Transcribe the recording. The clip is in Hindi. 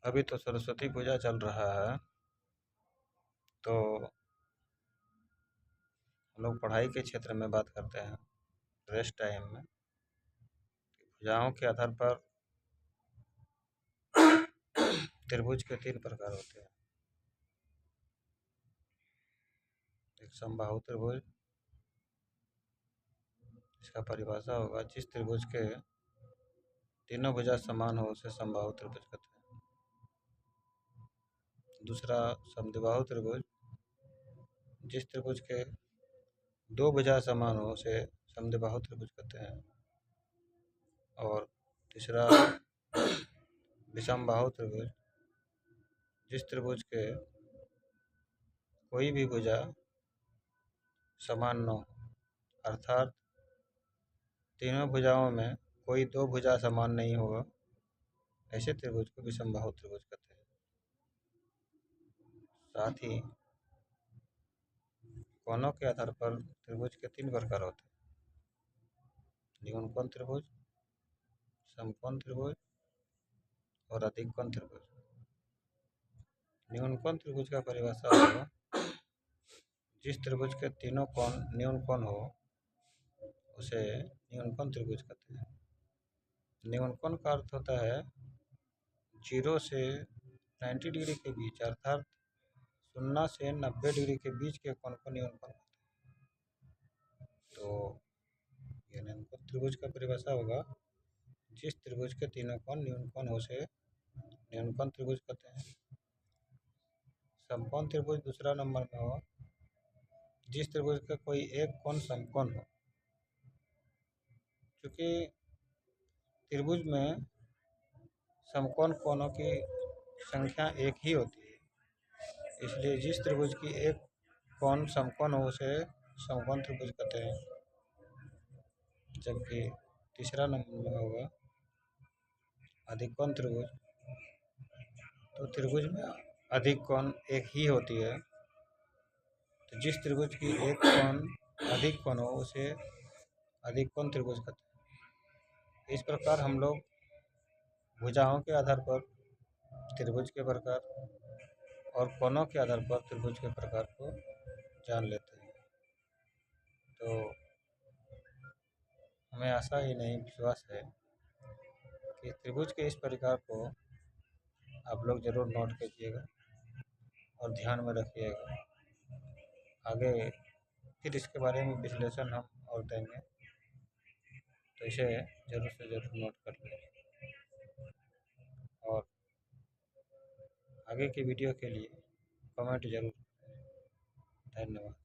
अभी तो सरस्वती पूजा चल रहा है, तो हम लोग पढ़ाई के क्षेत्र में बात करते हैं। रेस्ट टाइम में भुजाओं के आधार पर त्रिभुज के 3 प्रकार होते हैं। एक समबाहु त्रिभुज, इसका परिभाषा होगा जिस त्रिभुज के तीनों भुजा समान हो उसे समबाहु त्रिभुज कहते हैं। दूसरा समद्विबाहु त्रिभुज, जिस त्रिभुज के 2 भुजा समान हो उसे समद्विबाहु त्रिभुज कहते हैं। और तीसरा विषमबाहु त्रिभुज, जिस त्रिभुज के कोई भी भुजा समान न हो, अर्थात तीनों भुजाओं में कोई 2 भुजा समान नहीं होगा, ऐसे त्रिभुज को विषमबाहु त्रिभुज कहते हैं। साथ ही कोणों के आधार पर त्रिभुज के 3 प्रकार होते हैं। न्यूनकोण त्रिभुज, समकोण त्रिभुज और अधिककोण त्रिभुज। न्यूनकोण त्रिभुज का परिभाषा होगा जिस त्रिभुज के तीनों कोण न्यूनकोण हो उसे न्यूनकोण त्रिभुज कहते हैं। न्यूनकोण का अर्थ होता है 0 से 90 डिग्री के बीच, अर्थात 0 से 90 डिग्री के बीच के कोण को न्यूनकोण कहते हैं। तो यह न्यूनकोण त्रिभुज का परिभाषा होगा जिस त्रिभुज के तीनों कोण न्यूनकोण हो उसे न्यूनकोण त्रिभुज कहते हैं। समकोण त्रिभुज दूसरा नंबर में होगा जिस त्रिभुज का कोई एक कोण समकोण हो। क्योंकि त्रिभुज में समकोण कोणों की संख्या एक ही होती है, इसलिए जिस त्रिभुज की एक कोण समकोण हो उसे समकोण त्रिभुज कहते हैं। जबकि तीसरा नंबर में होगा अधिककोण त्रिभुज। तो त्रिभुज में अधिक कोण एक ही होती है, तो जिस त्रिभुज की एक कोण अधिक कोण हो उसे अधिककोण त्रिभुज कहते हैं। इस प्रकार हम लोग भुजाओं के आधार पर त्रिभुज के प्रकार और कोणों के आधार पर त्रिभुज के प्रकार को जान लेते हैं। तो हमें आशा ही नहीं विश्वास है कि त्रिभुज के इस प्रकार को आप लोग ज़रूर नोट कीजिएगा और ध्यान में रखिएगा। आगे फिर इसके बारे में विश्लेषण हम और देंगे, तो इसे ज़रूर से ज़रूर नोट कर लें। और आगे की वीडियो के लिए कमेंट ज़रूर करें। धन्यवाद।